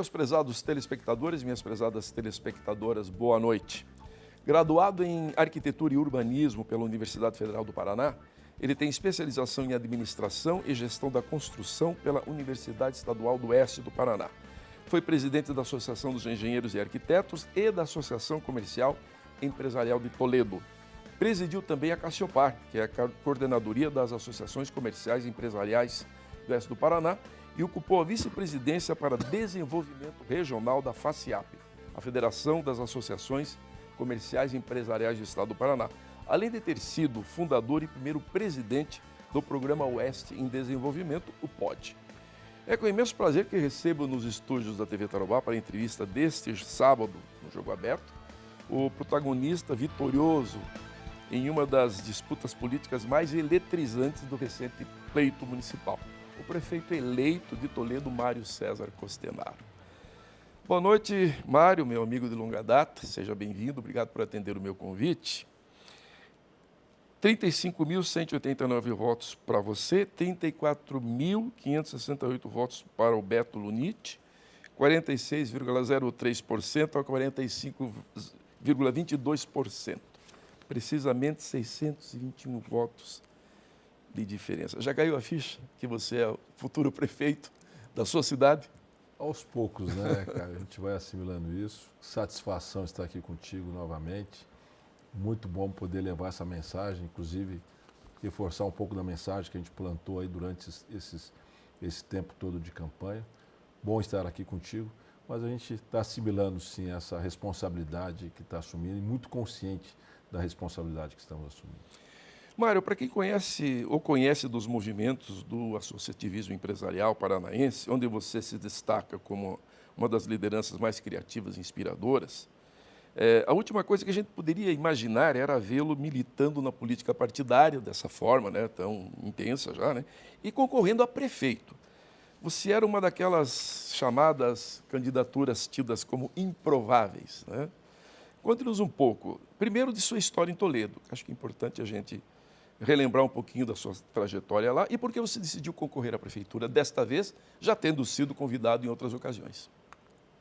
meus prezados telespectadores, minhas prezadas telespectadoras, boa noite. Graduado em Arquitetura e Urbanismo pela Universidade Federal do Paraná, ele tem especialização em Administração e Gestão da Construção pela Universidade Estadual do Oeste do Paraná. Foi presidente da Associação dos Engenheiros e Arquitetos e da Associação Comercial Empresarial de Toledo. Presidiu também a Cassiopar, que é a Coordenadoria das Associações Comerciais e Empresariais do Oeste do Paraná, e ocupou a vice-presidência para Desenvolvimento Regional da FACIAP, a Federação das Associações Comerciais e Empresariais do Estado do Paraná, além de ter sido fundador e primeiro presidente do Programa Oeste em Desenvolvimento, o POD. É com imenso prazer que recebo nos estúdios da TV Tarobá para a entrevista deste sábado, no Jogo Aberto, o protagonista vitorioso em uma das disputas políticas mais eletrizantes do recente pleito municipal, o prefeito eleito de Toledo, Mário César Costenaro. Boa noite, Mário, meu amigo de longa data, seja bem-vindo, obrigado por atender o meu convite. 35.189 votos para você, 34.568 votos para o Beto Luniti, 46,03% a 45,22%. Precisamente 621 votos de diferença. Já caiu a ficha que você é o futuro prefeito da sua cidade? Aos poucos, né, cara? A gente vai assimilando isso. Satisfação estar aqui contigo novamente. Muito bom poder levar essa mensagem, inclusive reforçar um pouco da mensagem que a gente plantou aí durante esse tempo todo de campanha. Bom estar aqui contigo, mas a gente está assimilando sim essa responsabilidade que está assumindo e muito consciente da responsabilidade que estamos assumindo. Mário, para quem conhece ou conhece dos movimentos do associativismo empresarial paranaense, onde você se destaca como uma das lideranças mais criativas e inspiradoras, a última coisa que a gente poderia imaginar era vê-lo militando na política partidária dessa forma, né, tão intensa já, né, e concorrendo a prefeito. Você era uma daquelas chamadas candidaturas tidas como improváveis, né? Conte-nos um pouco, primeiro, de sua história em Toledo. Acho que é importante a gente relembrar um pouquinho da sua trajetória lá e por que você decidiu concorrer à prefeitura desta vez, já tendo sido convidado em outras ocasiões.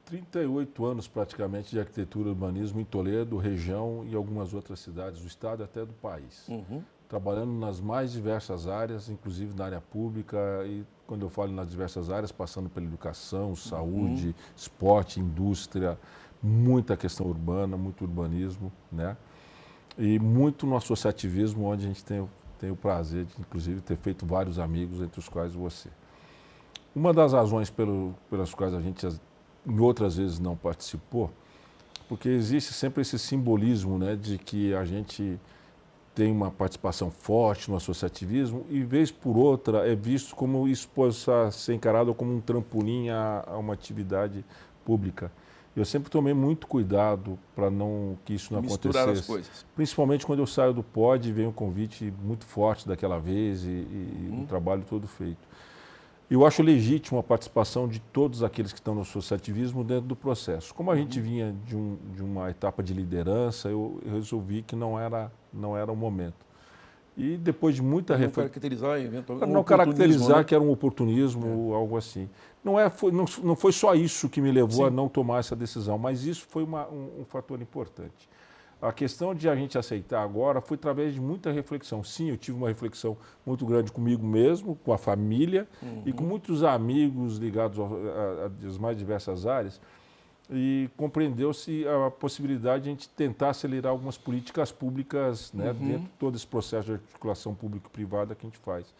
38 anos praticamente de arquitetura e urbanismo em Toledo, região e algumas outras cidades do estado e até do país. Trabalhando nas mais diversas áreas, inclusive na área pública, e quando eu falo nas diversas áreas, passando pela educação, saúde, esporte, indústria, muita questão urbana, muito urbanismo, né? E muito no associativismo, onde a gente tem o prazer de, inclusive, ter feito vários amigos, entre os quais você. Uma das razões pelas quais a gente, em outras vezes, não participou, porque existe sempre esse simbolismo, né, de que a gente tem uma participação forte no associativismo e, vez por outra, é visto como isso possa ser encarado como um trampolim a uma atividade pública. Eu sempre tomei muito cuidado para que isso não misturar acontecesse. as coisas. Principalmente quando eu saio do POD e vem um convite muito forte daquela vez e o trabalho todo feito. Eu acho legítimo a participação de todos aqueles que estão no associativismo dentro do processo. Como a gente vinha de uma etapa de liderança, eu resolvi que não era o momento. E depois de muita reflexão... Não caracterizar, né, que era um oportunismo, algo assim. Não foi só isso que me levou a não tomar essa decisão, mas isso foi um fator importante. A questão de a gente aceitar agora foi através de muita reflexão. Sim, eu tive uma reflexão muito grande comigo mesmo, com a família e com muitos amigos ligados às mais diversas áreas. E compreendeu-se a possibilidade de a gente tentar acelerar algumas políticas públicas, né, dentro de todo esse processo de articulação público-privada que a gente faz.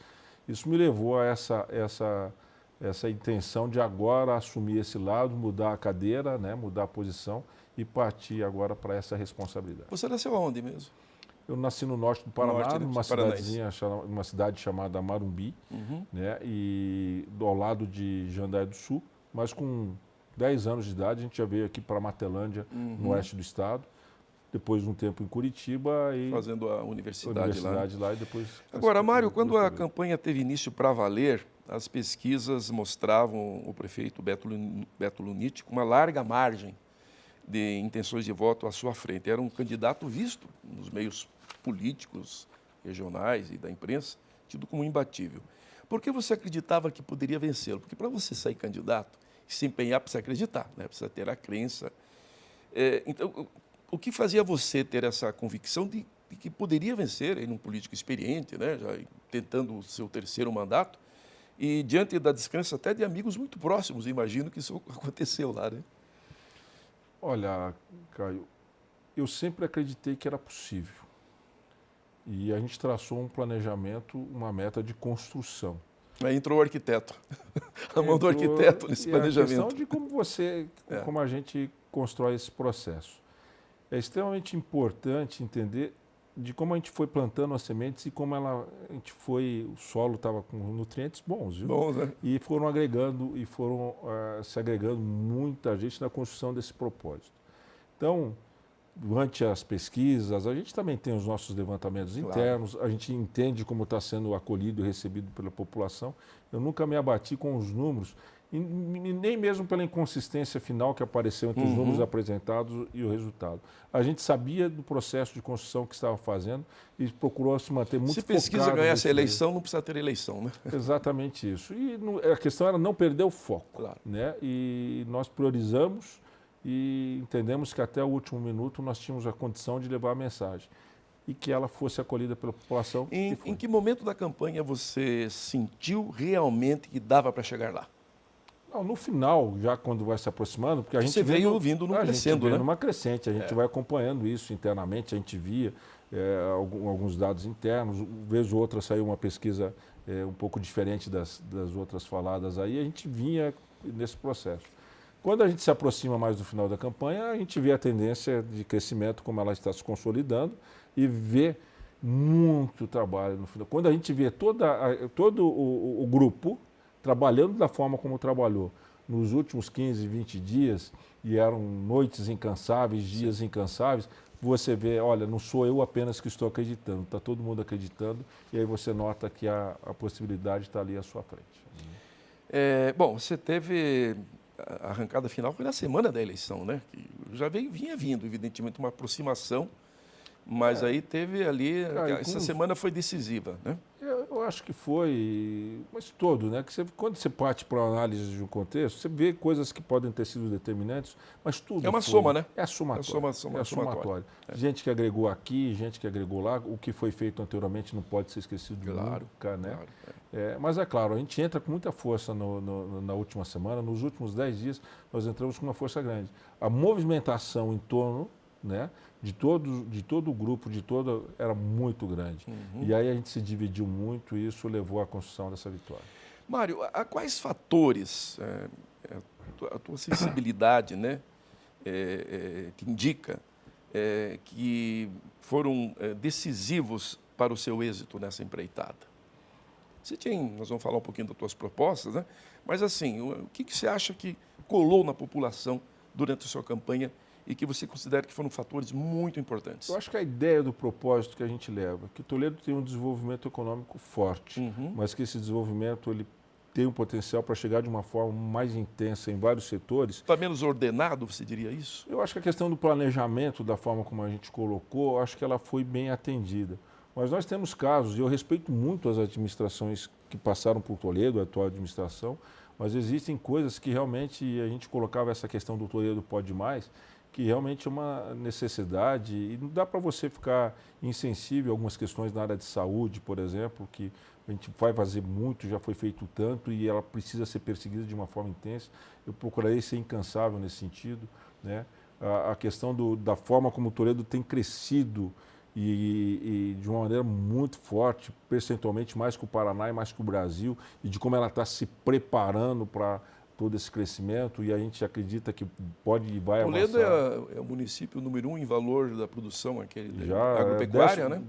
Isso me levou a essa intenção de agora assumir esse lado, mudar a cadeira, né, mudar a posição e partir agora para essa responsabilidade. Você nasceu aonde mesmo? Eu nasci no norte do Paraná, numa cidade chamada Marumbi, né, e ao lado de Jandaia do Sul, mas com 10 anos de idade a gente já veio aqui para Matelândia, no oeste do estado, depois de um tempo em Curitiba e fazendo a universidade lá e depois... Agora, Mário, quando a campanha teve início para valer, as pesquisas mostravam o prefeito Beto Luniti com uma larga margem de intenções de voto à sua frente. Era um candidato visto nos meios políticos, regionais e da imprensa, tido como imbatível. Por que você acreditava que poderia vencê-lo? Porque para você sair candidato, se empenhar, precisa acreditar, né? Precisa ter a crença. Então, o que fazia você ter essa convicção de que poderia vencer em um político experiente, né? Já tentando o seu terceiro mandato, e diante da descrença até de amigos muito próximos, imagino que isso aconteceu lá, né? Olha, Caio, eu sempre acreditei que era possível. E a gente traçou um planejamento, uma meta de construção. Aí entrou o arquiteto, a mão do arquiteto nesse planejamento. A questão de como a gente constrói esse processo. É extremamente importante entender de como a gente foi plantando as sementes e como o solo estava com nutrientes bons, viu? Bom, né? E foram agregando se agregando muita gente na construção desse propósito. Então, durante as pesquisas, a gente também tem os nossos levantamentos internos, a gente entende como está sendo acolhido e recebido pela população. Eu nunca me abati com os números, e nem mesmo pela inconsistência final que apareceu entre os números apresentados e o resultado. A gente sabia do processo de construção que estava fazendo e procurou se manter muito focado. Se pesquisa ganhar essa eleição, não precisa ter eleição, né? Exatamente isso. E a questão era não perder o foco, né? E nós priorizamos e entendemos que até o último minuto nós tínhamos a condição de levar a mensagem e que ela fosse acolhida pela população. Em que momento da campanha você sentiu realmente que dava para chegar lá? Não, no final, já quando vai se aproximando, porque a gente veio vindo numa crescendo, né? Numa crescente, a gente vai acompanhando isso internamente, a gente via alguns dados internos, vez ou outra saiu uma pesquisa um pouco diferente das outras faladas aí, a gente vinha nesse processo. Quando a gente se aproxima mais do final da campanha, a gente vê a tendência de crescimento, como ela está se consolidando, e vê muito trabalho no final. Quando a gente vê todo o grupo trabalhando da forma como trabalhou nos últimos 15, 20 dias, e eram noites incansáveis, dias incansáveis, você vê, olha, não sou eu apenas que estou acreditando, está todo mundo acreditando, e aí você nota que a possibilidade está ali à sua frente. Bom, você teve a arrancada final, foi na semana da eleição, né? Que já vinha vindo, evidentemente, uma aproximação, mas aí teve ali, essa semana foi decisiva, né? Eu acho que foi, mas todo, né? Que quando você parte para a análise de um contexto, você vê coisas que podem ter sido determinantes, mas tudo é uma soma, né? É a somatória. É somatória. Gente que agregou aqui, gente que agregou lá, o que foi feito anteriormente não pode ser esquecido nunca, né? Claro. Mas é claro, a gente entra com muita força na última semana, nos últimos 10 dias nós entramos com uma força grande. A movimentação em torno, né, de todo o grupo, era muito grande. E aí a gente se dividiu muito e isso levou à construção dessa vitória. Mário, a quais fatores a tua sensibilidade, né, te indica que foram decisivos para o seu êxito nessa empreitada? Nós vamos falar um pouquinho das tuas propostas, né? Mas assim, o que você acha que colou na população durante a sua campanha e que você considera que foram fatores muito importantes? Eu acho que a ideia do propósito que a gente leva, que Toledo tem um desenvolvimento econômico forte, mas que esse desenvolvimento ele tem um potencial para chegar de uma forma mais intensa em vários setores. Está menos ordenado, você diria isso? Eu acho que a questão do planejamento, da forma como a gente colocou, acho que ela foi bem atendida. Mas nós temos casos, e eu respeito muito as administrações que passaram por Toledo, a atual administração, mas existem coisas que realmente a gente colocava essa questão do Toledo pode mais, que realmente é uma necessidade, e não dá para você ficar insensível a algumas questões na área de saúde, por exemplo, que a gente vai fazer muito, já foi feito tanto, e ela precisa ser perseguida de uma forma intensa. Eu procurarei ser incansável nesse sentido, né? A questão da forma como o Toledo tem crescido e de uma maneira muito forte, percentualmente mais que o Paraná e mais que o Brasil, e de como ela está se preparando para todo esse crescimento, e a gente acredita que pode e vai avançar. Toledo é o município número 1 em valor da produção agropecuária, né?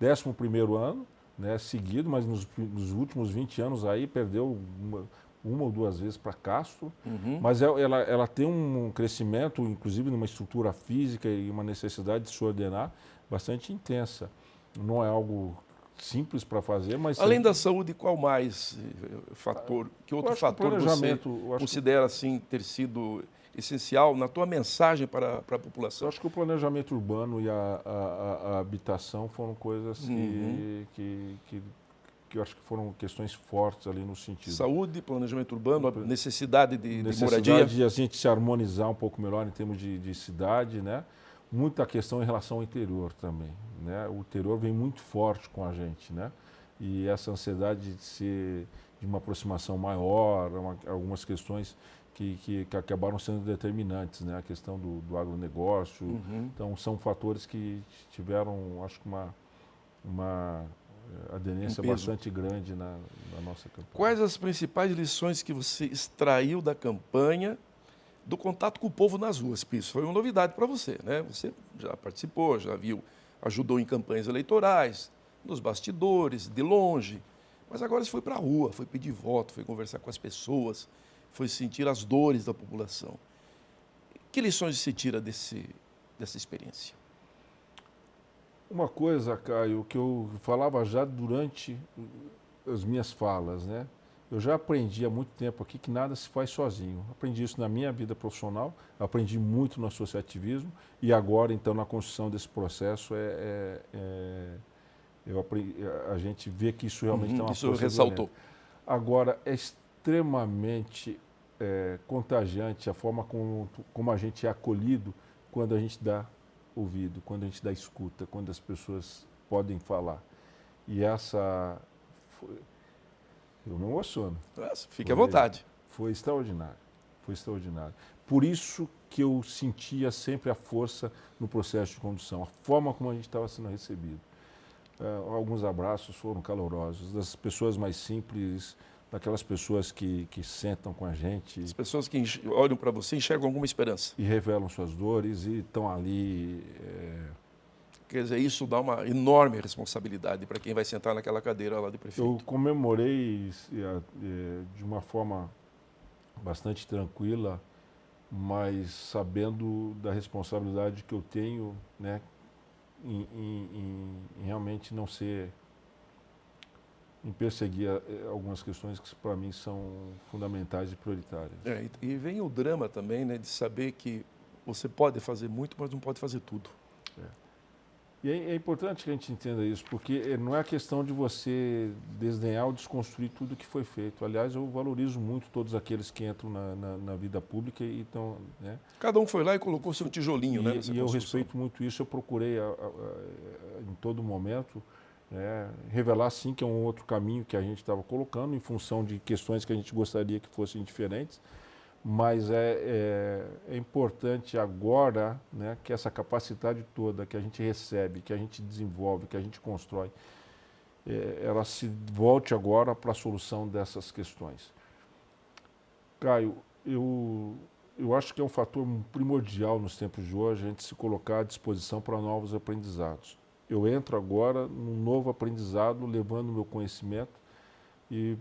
11º ano, né, seguido, mas nos últimos 20 anos aí perdeu uma ou duas vezes para Castro, mas ela tem um crescimento, inclusive numa estrutura física e uma necessidade de se ordenar bastante intensa. Não é algo simples para fazer, mas... Além da saúde, qual mais fator, que outro fator você considera assim, ter sido essencial na tua mensagem para a população? Eu acho que o planejamento urbano e a habitação foram coisas que que eu acho que foram questões fortes ali no sentido. Saúde, planejamento urbano, a necessidade de Necessidade moradia. de a gente se harmonizar um pouco melhor em termos de cidade, né? Muita questão em relação ao interior também, né? O interior vem muito forte com a gente, né? E essa ansiedade de uma aproximação maior, algumas questões que acabaram sendo determinantes, né? A questão do agronegócio. Então, são fatores que tiveram, acho que uma aderência bastante grande na nossa campanha. Quais as principais lições que você extraiu da campanha, do contato com o povo nas ruas? Porque isso foi uma novidade para você, né? Você já participou, já viu, ajudou em campanhas eleitorais, nos bastidores, de longe, mas agora você foi para a rua, foi pedir voto, foi conversar com as pessoas, foi sentir as dores da população. Que lições você tira dessa experiência? Uma coisa, Caio, que eu falava já durante as minhas falas, né? Eu já aprendi há muito tempo aqui que nada se faz sozinho. Aprendi isso na minha vida profissional, aprendi muito no associativismo e agora, então, na construção desse processo, a gente vê que isso realmente tem uma força. Isso ressaltou. Violenta. Agora, é extremamente contagiante a forma como a gente é acolhido quando a gente dá ouvido, quando a gente dá escuta, quando as pessoas podem falar. E essa... Eu me emociono. Fique à vontade. Foi extraordinário, foi extraordinário. Por isso que eu sentia sempre a força no processo de condução, a forma como a gente estava sendo recebido. Alguns abraços foram calorosos, das pessoas mais simples, daquelas pessoas que sentam com a gente. As pessoas que olham para você e enxergam alguma esperança. E revelam suas dores e estão ali... Quer dizer, isso dá uma enorme responsabilidade para quem vai sentar naquela cadeira lá de prefeito. Eu comemorei de uma forma bastante tranquila, mas sabendo da responsabilidade que eu tenho, né, em realmente não ser, em perseguir algumas questões que para mim são fundamentais e prioritárias. E vem o drama também, né, de saber que você pode fazer muito, mas não pode fazer tudo. E é importante que a gente entenda isso, porque não é a questão de você desdenhar ou desconstruir tudo que foi feito. Aliás, eu valorizo muito todos aqueles que entram na vida pública e estão... Né? Cada um foi lá e colocou seu tijolinho, né? E eu respeito muito isso, eu procurei em todo momento revelar, sim, que é um outro caminho que a gente estava colocando em função de questões que a gente gostaria que fossem diferentes. Mas é importante agora, né, que essa capacidade toda que a gente recebe, que a gente desenvolve, que a gente constrói, ela se volte agora para a solução dessas questões. Caio, eu acho que é um fator primordial nos tempos de hoje a gente se colocar à disposição para novos aprendizados. Eu entro agora num novo aprendizado, levando o meu conhecimento, e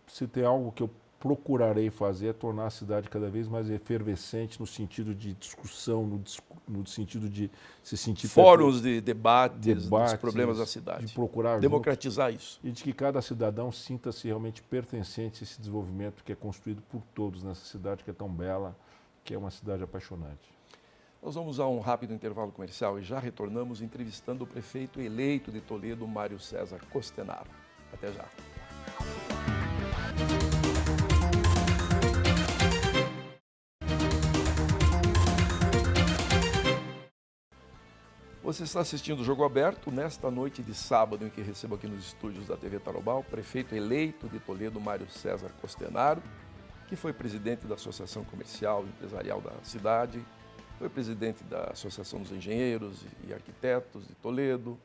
se tem algo que eu procurarei fazer é tornar a cidade cada vez mais efervescente no sentido de discussão, no sentido de se sentir... Fóruns de debates dos problemas da cidade. De procurar democratizar isso. E de que cada cidadão sinta-se realmente pertencente a esse desenvolvimento que é construído por todos nessa cidade que é tão bela, que é uma cidade apaixonante. Nós vamos a um rápido intervalo comercial e já retornamos entrevistando o prefeito eleito de Toledo, Mário César Costenaro. Até já. Você está assistindo o Jogo Aberto nesta noite de sábado, em que recebo aqui nos estúdios da TV Tarobá o prefeito eleito de Toledo, Mário César Costenaro, que foi presidente da Associação Comercial e Empresarial da cidade, foi presidente da Associação dos Engenheiros e Arquitetos de Toledo,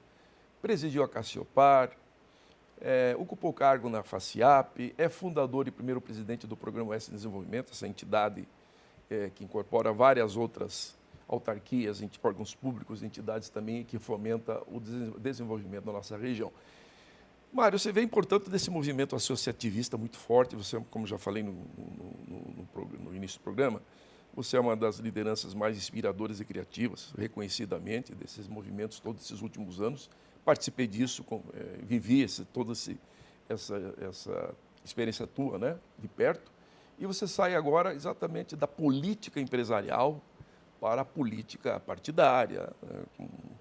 presidiu a Cassiopar, ocupou cargo na FACIAP, é fundador e primeiro presidente do Programa Oeste de Desenvolvimento, essa entidade que incorpora várias outras autarquias, órgãos públicos, entidades também que fomenta o desenvolvimento da nossa região. Mário, você vem, portanto, desse movimento associativista muito forte, você, como já falei no início do programa, você é uma das lideranças mais inspiradoras e criativas, reconhecidamente, desses movimentos todos esses últimos anos. Participei disso, vivi toda essa experiência tua, né, de perto, e você sai agora exatamente da política empresarial para a política partidária,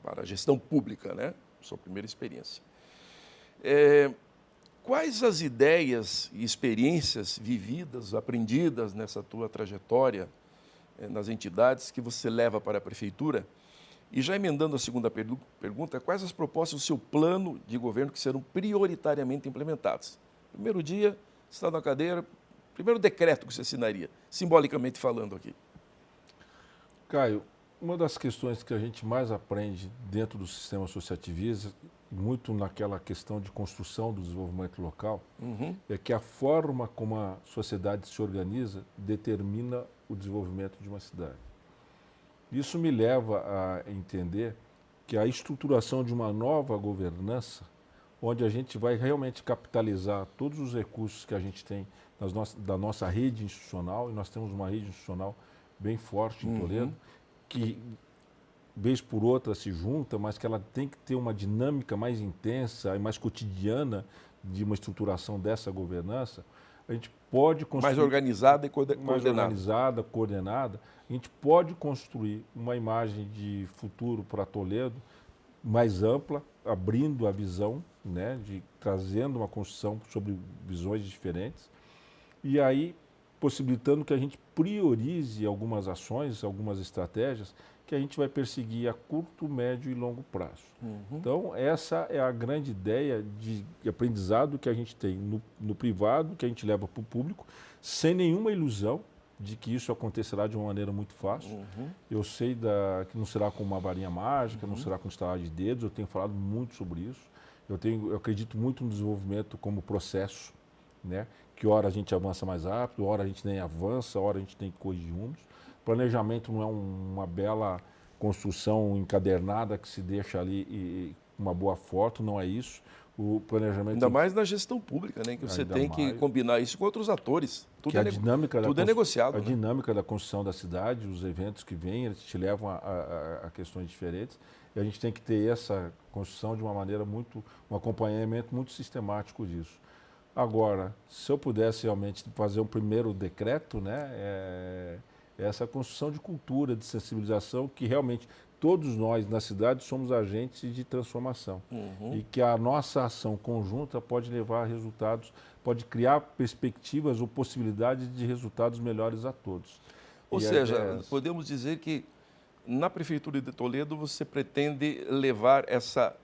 para a gestão pública, né? Sua primeira experiência. quais as ideias e experiências vividas, aprendidas nessa tua trajetória nas entidades que você leva para a prefeitura? E já emendando a segunda pergunta, quais as propostas do seu plano de governo que serão prioritariamente implementadas? Primeiro dia, você está na cadeira, primeiro decreto que você assinaria, simbolicamente falando aqui. Caio, uma das questões que a gente mais aprende dentro do sistema associativista, muito naquela questão de construção do desenvolvimento local, é que a forma como a sociedade se organiza determina o desenvolvimento de uma cidade. Isso me leva a entender que a estruturação de uma nova governança, onde a gente vai realmente capitalizar todos os recursos que a gente tem da nossa rede institucional, e nós temos uma rede institucional bem forte em Toledo, que vez por outra se junta, mas que ela tem que ter uma dinâmica mais intensa e mais cotidiana de uma estruturação dessa governança. A gente pode construir... Mais organizada e coordenada. Mais organizada, coordenada. A gente pode construir uma imagem de futuro para Toledo mais ampla, abrindo a visão, né, trazendo uma construção sobre visões diferentes. E aí, possibilitando que a gente priorize algumas ações, algumas estratégias que a gente vai perseguir a curto, médio e longo prazo. Então, essa é a grande ideia de aprendizado que a gente tem no privado, que a gente leva para o público, sem nenhuma ilusão de que isso acontecerá de uma maneira muito fácil. Eu sei que não será com uma varinha mágica, não será com estalar de dedos, eu tenho falado muito sobre isso. Eu acredito muito no desenvolvimento como processo, né? Que hora a gente avança mais rápido, hora a gente nem avança, hora a gente tem que corrigir rumos. Planejamento não é uma bela construção encadernada que se deixa ali uma boa foto, não é isso. O planejamento... Ainda mais na gestão pública, né? Que você tem que combinar isso com outros atores. Tudo é negociado. A dinâmica da construção da cidade, os eventos que vêm, eles te levam a questões diferentes. E a gente tem que ter essa construção de uma maneira um acompanhamento muito sistemático disso. Agora, se eu pudesse realmente fazer um primeiro decreto, né, essa construção de cultura, de sensibilização, que realmente todos nós na cidade somos agentes de transformação. E que a nossa ação conjunta pode levar a resultados, pode criar perspectivas ou possibilidades de resultados melhores a todos. Ou seja, podemos dizer que na Prefeitura de Toledo você pretende levar essa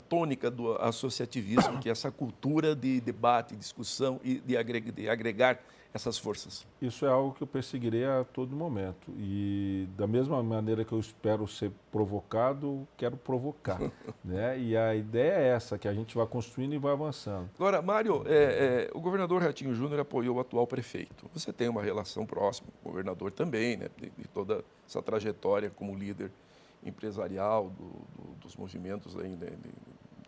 tônica do associativismo, que é essa cultura de debate, discussão e de agregar essas forças. Isso é algo que eu perseguirei a todo momento. E da mesma maneira que eu espero ser provocado, quero provocar. Né? E a ideia é essa, que a gente vai construindo e vai avançando. Agora, Mário, o governador Ratinho Júnior apoiou o atual prefeito. Você tem uma relação próxima com o governador também, né? De toda essa trajetória como líder empresarial dos movimentos aí, né? De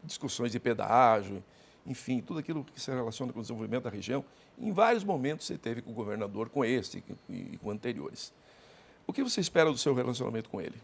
discussões de pedágio, enfim, tudo aquilo que se relaciona com o desenvolvimento da região. Em vários momentos você teve com o governador, com este e com anteriores. O que você espera do seu relacionamento com ele?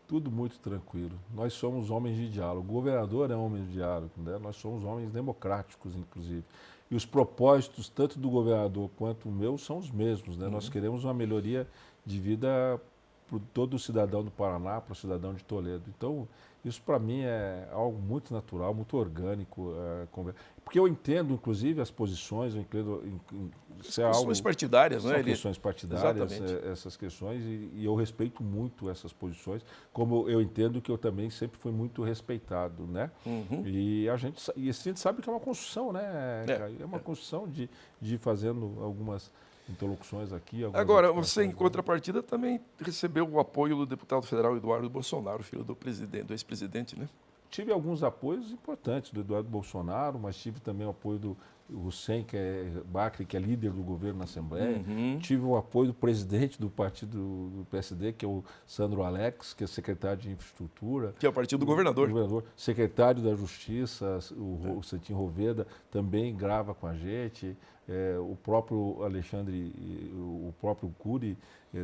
Tudo muito tranquilo. Nós somos homens de diálogo. O governador é homem de diálogo, né? Nós somos homens democráticos, inclusive. E os propósitos, tanto do governador quanto o meu, são os mesmos, né? Nós queremos uma melhoria de vida para todo o cidadão do Paraná, para o cidadão de Toledo. Então, isso para mim é algo muito natural, muito orgânico. Porque eu entendo, inclusive, as posições, eu entendo... Questões partidárias, não é? São questões partidárias, essas questões, e eu respeito muito essas posições, como eu entendo que eu também sempre fui muito respeitado, né? E a gente sabe que é uma construção, né? É uma construção de ir fazendo algumas interlocuções aqui. Agora, você, em contrapartida, também recebeu o apoio do deputado federal Eduardo Bolsonaro, filho do ex-presidente, né? Tive alguns apoios importantes do Eduardo Bolsonaro, mas tive também o apoio do Hussein Bacri, que é líder do governo na Assembleia. Tive o apoio do presidente do partido do PSD, que é o Sandro Alex, que é secretário de Infraestrutura. Que é o partido do governador. Secretário da Justiça, o Santinho Roveda, também grava com a gente. O próprio Alexandre, o próprio Cury,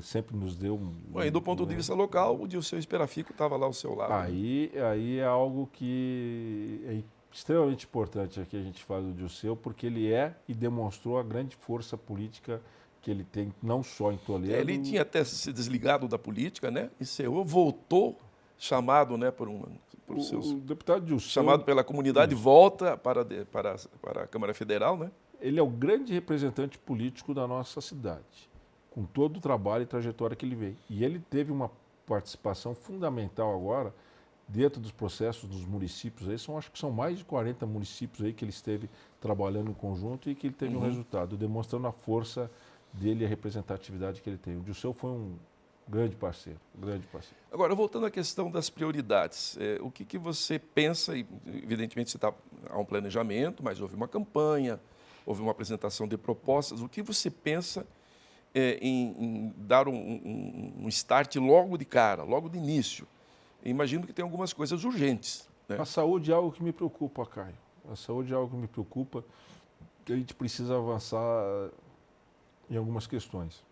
sempre nos deu... E do ponto de vista local, o Dilceu Esperafico estava lá ao seu lado. Aí é algo que é extremamente importante aqui a gente fala do Dilceu, porque ele e demonstrou a grande força política que ele tem, não só em Toledo... Ele tinha até se desligado da política, né? Encerrou, voltou chamado, né, por seus... O deputado Dilson, chamado pela comunidade, volta para a Câmara Federal, né? ele é o grande representante político da nossa cidade, com todo o trabalho e trajetória que ele veio. E ele teve uma participação fundamental agora dentro dos processos dos municípios. Aí acho que são mais de 40 municípios aí que ele esteve trabalhando em conjunto e que ele teve um resultado, demonstrando a força dele e a representatividade que ele tem. O Dilson foi um grande parceiro, grande parceiro. Agora, voltando à questão das prioridades, o que você pensa, e evidentemente você há um planejamento, mas houve uma campanha, houve uma apresentação de propostas, o que você pensa em dar um start logo de cara, logo de início? Imagino que tem algumas coisas urgentes, né? A saúde é algo que me preocupa, Caio. A saúde é algo que me preocupa, que a gente precisa avançar em algumas questões.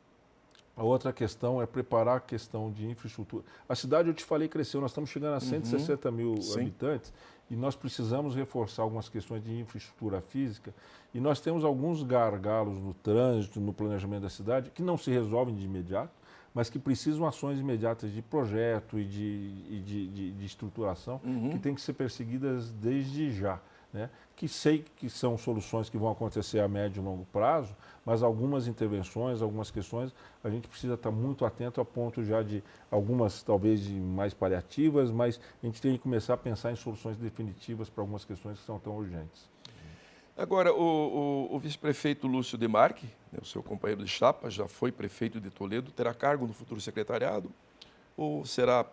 A outra questão é preparar a questão de infraestrutura. A cidade, eu te falei, cresceu. Nós estamos chegando a 160 mil habitantes e nós precisamos reforçar algumas questões de infraestrutura física. E nós temos alguns gargalos no trânsito, no planejamento da cidade, que não se resolvem de imediato, mas que precisam ações imediatas de projeto e de estruturação, que têm que ser perseguidas desde já. Né? Que sei que são soluções que vão acontecer a médio e longo prazo, mas algumas intervenções, algumas questões, a gente precisa estar muito atento a ponto já de algumas talvez de mais paliativas, mas a gente tem que começar a pensar em soluções definitivas para algumas questões que são tão urgentes. Agora, o vice-prefeito Lúcio Demarque, né, o seu companheiro de chapa, já foi prefeito de Toledo, terá cargo no futuro secretariado? Ou será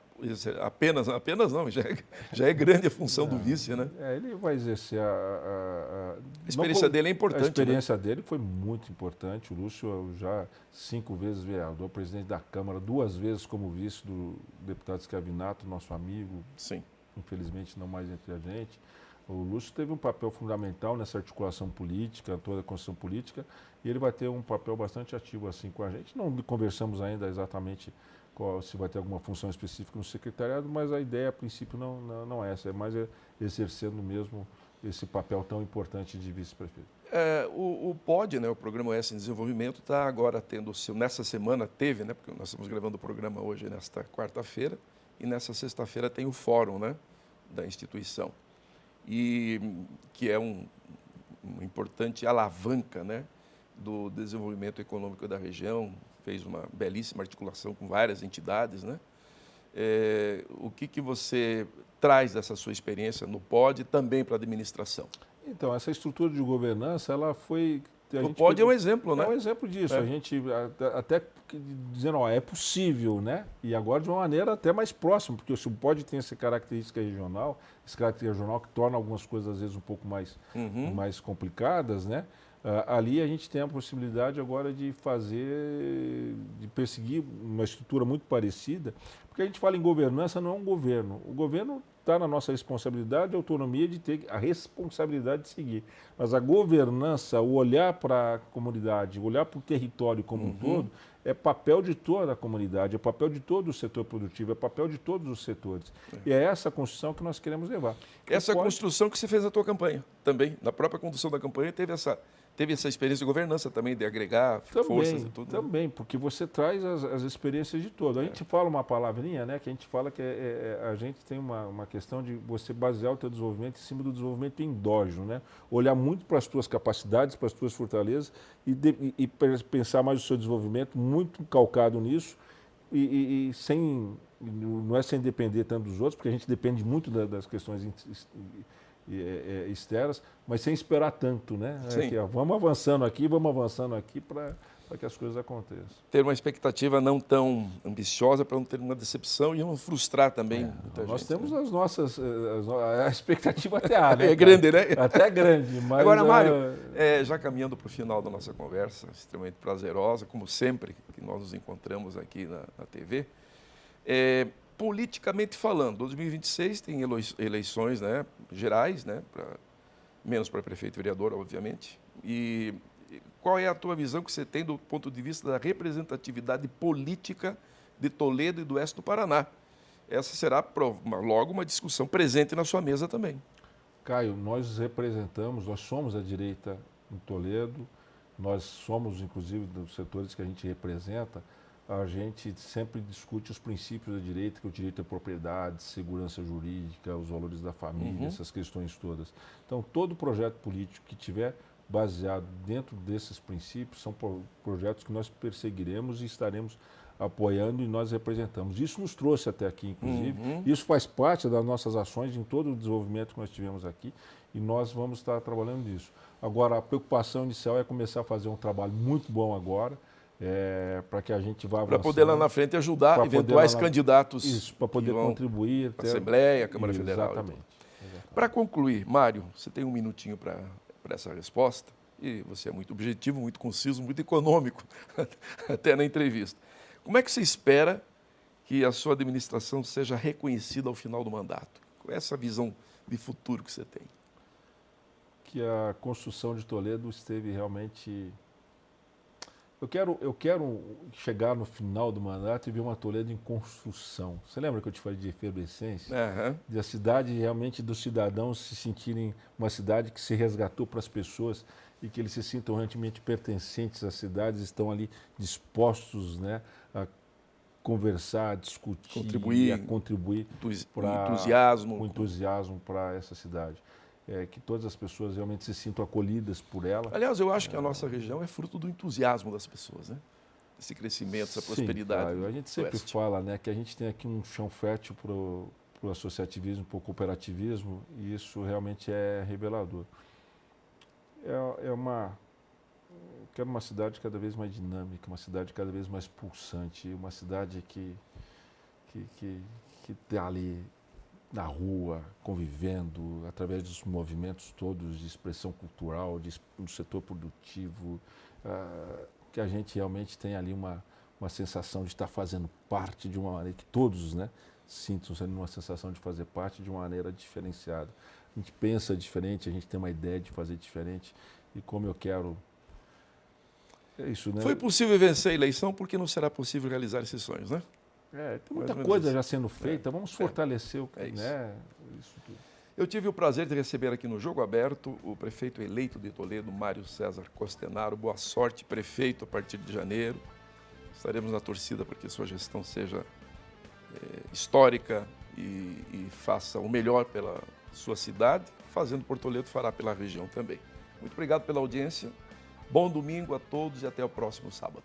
apenas não, já é grande a função do vice, né? Ele vai exercer a experiência dele é importante. A experiência dele foi muito importante. O Lúcio já 5 vezes vereador, presidente da Câmara, 2 vezes como vice do deputado Schiavinato, nosso amigo. Sim. Infelizmente não mais entre a gente. O Lúcio teve um papel fundamental nessa articulação política, toda a construção política, e ele vai ter um papel bastante ativo assim com a gente. Não conversamos ainda exatamente se vai ter alguma função específica no secretariado, mas a ideia, a princípio, não é essa, é mais exercendo mesmo esse papel tão importante de vice-prefeito. O POD, né, o Programa OS em Desenvolvimento, está agora tendo nessa semana teve, né, porque nós estamos gravando o programa hoje, nesta quarta-feira, e nessa sexta-feira tem o fórum, né, da instituição, e que é uma importante alavanca, né, do desenvolvimento econômico da região. Fez uma belíssima articulação com várias entidades, né? O que você traz dessa sua experiência no POD também para a administração? Então, essa estrutura de governança, ela foi... O POD é um exemplo, né? É um exemplo disso. A gente até dizendo, é possível, né? E agora de uma maneira até mais próxima, porque o POD tem essa característica regional, que torna algumas coisas às vezes um pouco mais complicadas, né? Ali a gente tem a possibilidade agora de perseguir uma estrutura muito parecida, porque a gente fala em governança, não é um governo. O governo está na nossa responsabilidade, a autonomia de ter a responsabilidade de seguir. Mas a governança, o olhar para a comunidade, o olhar para o território como um todo, é papel de toda a comunidade, é papel de todo o setor produtivo, é papel de todos os setores. E é essa construção que nós queremos levar. Essa construção que você fez na tua campanha também. Na própria condução da campanha teve essa experiência de governança também, de agregar forças e tudo. Também, porque você traz as experiências de todos. A gente fala uma palavrinha, né, que a gente fala que a gente tem uma questão de você basear o teu desenvolvimento em cima do desenvolvimento endógeno, né? Olhar muito para as tuas capacidades, para as tuas fortalezas e pensar mais o seu desenvolvimento, muito calcado nisso e sem, não é sem depender tanto dos outros, porque a gente depende muito das questões externas, mas sem esperar tanto, né? Vamos avançando aqui para que as coisas aconteçam. Ter uma expectativa não tão ambiciosa para não ter uma decepção e não frustrar também muita gente. Nós temos as nossas... A expectativa até há, né? É grande, né? Até grande, mas... Agora, Mário, já caminhando para o final da nossa conversa, extremamente prazerosa, como sempre que nós nos encontramos aqui na TV, politicamente falando, 2026 tem eleições, né, gerais, né, menos para prefeito e vereador, obviamente. E qual é a tua visão que você tem do ponto de vista da representatividade política de Toledo e do oeste do Paraná? Essa será logo uma discussão presente na sua mesa também. Caio, nós somos a direita em Toledo, nós somos, inclusive, dos setores que a gente representa, a gente sempre discute os princípios da direita, que é o direito à propriedade, segurança jurídica, os valores da família, essas questões todas. Então, todo projeto político que tiver baseado dentro desses princípios são projetos que nós perseguiremos e estaremos apoiando e nós representamos. Isso nos trouxe até aqui, inclusive. Isso faz parte das nossas ações em todo o desenvolvimento que nós tivemos aqui e nós vamos estar trabalhando nisso. Agora, a preocupação inicial é começar a fazer um trabalho muito bom agora, para que a gente vá avançando. Para poder lá na frente ajudar eventuais candidatos. Isso, para poder contribuir. A Assembleia, a Câmara Federal. Exatamente. Para concluir, Mário, você tem um minutinho para essa resposta, e você é muito objetivo, muito conciso, muito econômico, até na entrevista. Como é que você espera que a sua administração seja reconhecida ao final do mandato? Qual é essa visão de futuro que você tem? Que a construção de Toledo esteve realmente... Eu quero chegar no final do mandato e ver uma Toledo em construção. Você lembra que eu te falei de efervescência? De a cidade realmente dos cidadãos se sentirem uma cidade que se resgatou para as pessoas e que eles se sintam realmente pertencentes às cidades, estão ali dispostos, né, a conversar, a discutir, a contribuir com entusiasmo para essa cidade. Que todas as pessoas realmente se sintam acolhidas por ela. Aliás, eu acho que a nossa região é fruto do entusiasmo das pessoas, né? Esse crescimento, essa prosperidade. Claro. A gente sempre fala, né, que a gente tem aqui um chão fértil para o associativismo, para o cooperativismo, e isso realmente é revelador. Quero uma cidade cada vez mais dinâmica, uma cidade cada vez mais pulsante, uma cidade que está ali na rua, convivendo, através dos movimentos todos de expressão cultural, do setor produtivo, que a gente realmente tem ali uma sensação de estar fazendo parte de uma maneira que todos, né, sintam uma sensação de fazer parte de uma maneira diferenciada. A gente pensa diferente, a gente tem uma ideia de fazer diferente e como eu quero... É isso, né? Foi possível vencer a eleição porque não será possível realizar esses sonhos, né? Tem muita coisa já sendo feita, vamos fortalecer isso tudo. Eu tive o prazer de receber aqui no Jogo Aberto o prefeito eleito de Toledo, Mário César Costenaro. Boa sorte, prefeito, a partir de janeiro. Estaremos na torcida para que sua gestão seja histórica e faça o melhor pela sua cidade, fazendo por Toledo, fará pela região também. Muito obrigado pela audiência, bom domingo a todos e até o próximo sábado.